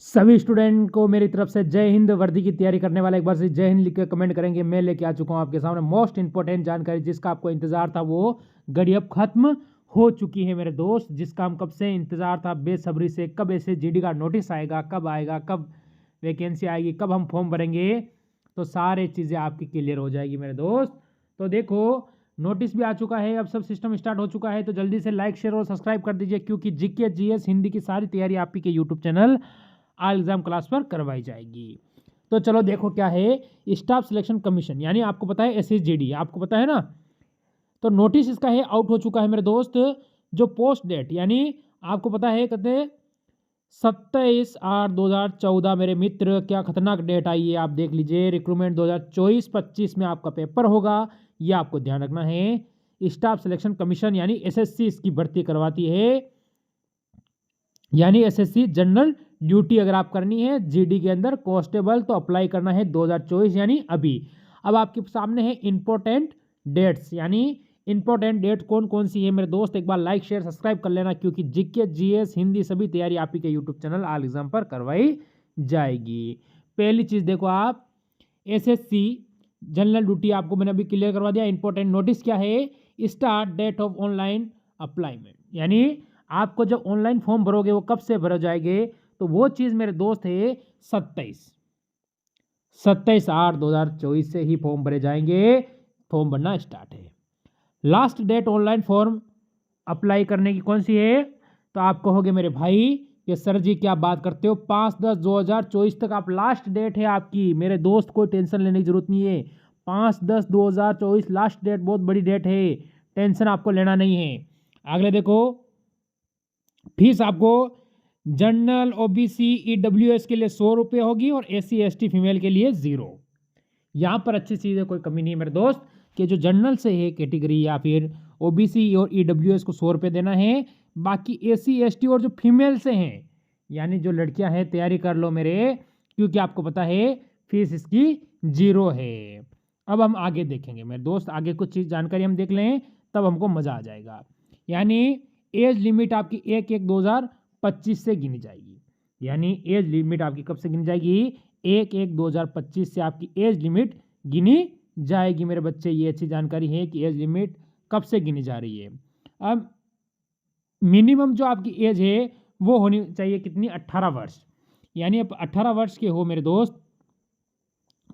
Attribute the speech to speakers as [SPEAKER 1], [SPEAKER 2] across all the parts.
[SPEAKER 1] सभी स्टूडेंट को मेरी तरफ से जय हिंद। वर्दी की तैयारी करने वाला एक बार से जय हिंद लिख के कमेंट करेंगे। मैं लेके आ चुका हूं आपके सामने मोस्ट इंपॉर्टेंट जानकारी, जिसका आपको इंतजार था वो घड़ी अब खत्म हो चुकी है मेरे दोस्त। जिसका हम कब से इंतजार था बेसब्री से, कब ऐसे जीडी का नोटिस आएगा, कब आएगा, कब वैकेंसी आएगी, कब हम फॉर्म भरेंगे, तो सारी चीज़ें आपकी क्लियर हो जाएगी मेरे दोस्त। तो देखो, नोटिस भी आ चुका है, अब सब सिस्टम स्टार्ट हो चुका है। तो जल्दी से लाइक शेयर और सब्सक्राइब कर दीजिए, क्योंकि जीके जीएस हिंदी की सारी तैयारी आपकी के YouTube channel all exam class पर करवाई जाएगी। तो चलो देखो क्या है, स्टाफ सिलेक्शन कमीशन यानी आपको पता है एसएसजीडी, आपको पता है ना। तो नोटिस इसका है आउट हो चुका है मेरे दोस्त। जो पोस्ट डेट यानी आपको पता है कहते हैं 27/8/2014 मेरे मित्र, क्या खतरनाक डेट आई है आप देख लीजिए। रिक्रूटमेंट 2024-25 में आपका पेपर होगा, ये आपको ध्यान रखना है। स्टाफ सिलेक्शन कमीशन यानी एसएससी इसकी भर्ती करवाती है, यानी एसएससी जनरल ड्यूटी अगर आप करनी है जीडी के अंदर कांस्टेबल तो अप्लाई करना है 2024 यानी अभी। अब आपके सामने है इंपॉर्टेंट डेट्स, यानी इंपॉर्टेंट डेट कौन कौन सी है मेरे दोस्त। एक बार लाइक शेयर सब्सक्राइब कर लेना, क्योंकि जीके जीएस हिंदी सभी तैयारी आप ही के यूट्यूब चैनल ऑल एग्जाम पर करवाई जाएगी। पहली चीज देखो आप, एसएससी जनरल ड्यूटी आपको मैंने अभी क्लियर करवा दिया। इंपॉर्टेंट नोटिस क्या है, स्टार्ट डेट ऑफ ऑनलाइन अप्लाईमेंट, यानी आपको जब ऑनलाइन फॉर्म भरोगे वो कब से भर जाएंगे, तो वो चीज मेरे दोस्त है 27/8/2024 से ही फॉर्म भरे जाएंगे। फॉर्म भरना स्टार्ट है। Last date online form apply करने की कौन सी है, तो आप कहोगे मेरे भाई कि सर जी क्या बात करते हो, 5/10/2024 तक आप लास्ट डेट है आपकी। मेरे दोस्त कोई टेंशन लेने की जरूरत नहीं है, 5/10/2024 लास्ट डेट, बहुत बड़ी डेट है, टेंशन आपको लेना नहीं है। अगले देखो, फीस आपको जनरल ओबीसी ईडब्ल्यूएस के लिए 100 रुपये होगी और एससी एसटी फीमेल के लिए 0। यहाँ पर अच्छी चीज़ है, कोई कमी नहीं है मेरे दोस्त, कि जो जनरल से है कैटेगरी या फिर ओबीसी और ईडब्ल्यूएस को 100 रुपये देना है। बाकी एससी एसटी और जो फीमेल से हैं यानी जो लड़कियां हैं, तैयारी कर लो मेरे, क्योंकि आपको पता है फीस इसकी 0 है। अब हम आगे देखेंगे मेरे दोस्त, आगे कुछ चीज़ जानकारी हम देख लें तब हमको मज़ा आ जाएगा। यानी एज लिमिट आपकी 1/1/2025 से गिनी जाएगी, यानी एज लिमिट आपकी कब से गिनी जाएगी, 1/1/2025 से आपकी एज लिमिट गिनी जाएगी मेरे बच्चे। ये अच्छी जानकारी है कि एज लिमिट कब से गिनी जा रही है। अब मिनिमम जो आपकी एज है वो होनी चाहिए कितनी, 18 वर्ष। यानी आप 18 वर्ष के हो मेरे दोस्त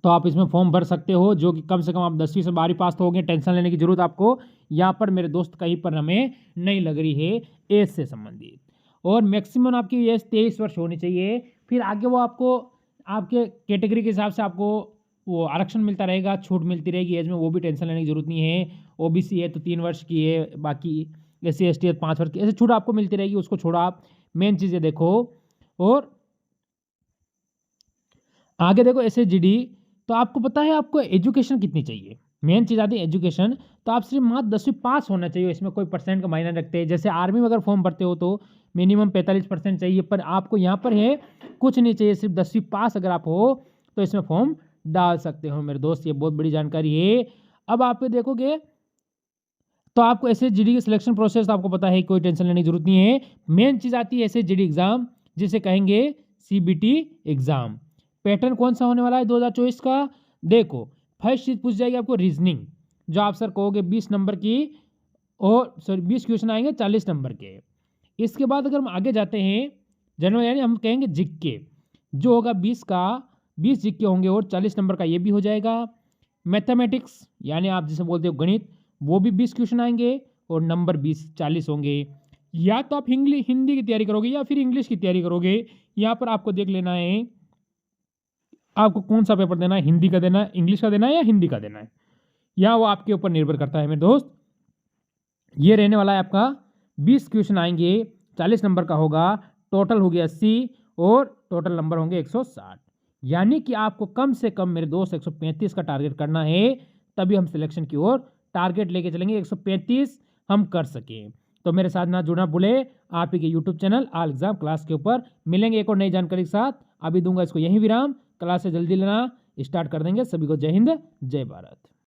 [SPEAKER 1] तो आप इसमें फॉर्म भर सकते हो, जो कि कम से कम आप 10वीं से 12वीं पास तो हो गए, टेंशन लेने की जरूरत आपको यहाँ पर मेरे दोस्त कहीं पर हमें नहीं लग रही है एज से संबंधित। और मैक्सिमम आपकी एज 23 वर्ष होनी चाहिए। फिर आगे वो आपको आपके कैटेगरी के हिसाब से आपको वो आरक्षण मिलता रहेगा, छूट मिलती रहेगी एज में, वो भी टेंशन लेने की जरूरत नहीं है। ओबीसी है तो 3 वर्ष की है, बाकी एससी एसटी है 5 वर्ष की, ऐसे छूट आपको मिलती रहेगी, उसको छोड़ा आप मेन चीज़ें देखो। और आगे देखो एसएसजीडी, तो आपको पता है आपको एजुकेशन कितनी चाहिए, मेन चीज़ आती है एजुकेशन। तो आप सिर्फ मात्र 10वीं पास होना चाहिए, इसमें कोई परसेंट का मायने रखते हैं। जैसे आर्मी में अगर फॉर्म भरते हो तो मिनिमम 45% चाहिए, पर आपको यहाँ पर है कुछ नहीं चाहिए, सिर्फ 10वीं पास अगर आप हो तो इसमें फॉर्म डाल सकते हो मेरे दोस्त। ये बहुत बड़ी जानकारी है। अब आप देखोगे तो आपको एसएसजीडी की सिलेक्शन प्रोसेस आपको पता है, कोई टेंशन लेने की जरूरत नहीं है। मेन चीज़ आती है एसएसजीडी एग्जाम, जिसे कहेंगे सीबीटी एग्जाम। पैटर्न कौन सा होने वाला है 2024 का, देखो फर्स्ट चीज पूछ जाएगी आपको रीजनिंग, जो आप सर कहोगे 20 नंबर की, और सॉरी 20 क्वेश्चन आएंगे 40 नंबर के। इसके बाद अगर हम आगे जाते हैं जनरल, यानी हम कहेंगे जिक्के, जो होगा 20 का 20 जिक्के होंगे और 40 नंबर का ये भी हो जाएगा। मैथमेटिक्स यानी आप जिसे बोलते हो गणित, वो भी 20 क्वेश्चन आएंगे और नंबर 40 होंगे। या तो आप हिंदी की तैयारी करोगे या फिर इंग्लिश की तैयारी करोगे। यहाँ पर आपको देख लेना है आपको कौन सा पेपर देना है, हिंदी का देना है, इंग्लिश का देना है या हिंदी का देना है, या वो आपके ऊपर निर्भर करता है मेरे दोस्त। ये रहने वाला है आपका 20 क्वेश्चन आएंगे, 40 नंबर का होगा, टोटल हो गया 80 और टोटल नंबर होंगे 160। यानी कि आपको कम से कम मेरे दोस्त 135 का टारगेट करना है, तभी हम सिलेक्शन की ओर टारगेट लेके चलेंगे, 135 हम कर सकें। तो मेरे साथ ना जुड़ना भूले, आप ही के YouTube channel all exam class के ऊपर मिलेंगे एक और नई जानकारी के साथ। अभी दूंगा इसको यहीं विराम, क्लास से जल्दी लेना, स्टार्ट कर देंगे। सभी को जय हिंद जय भारत।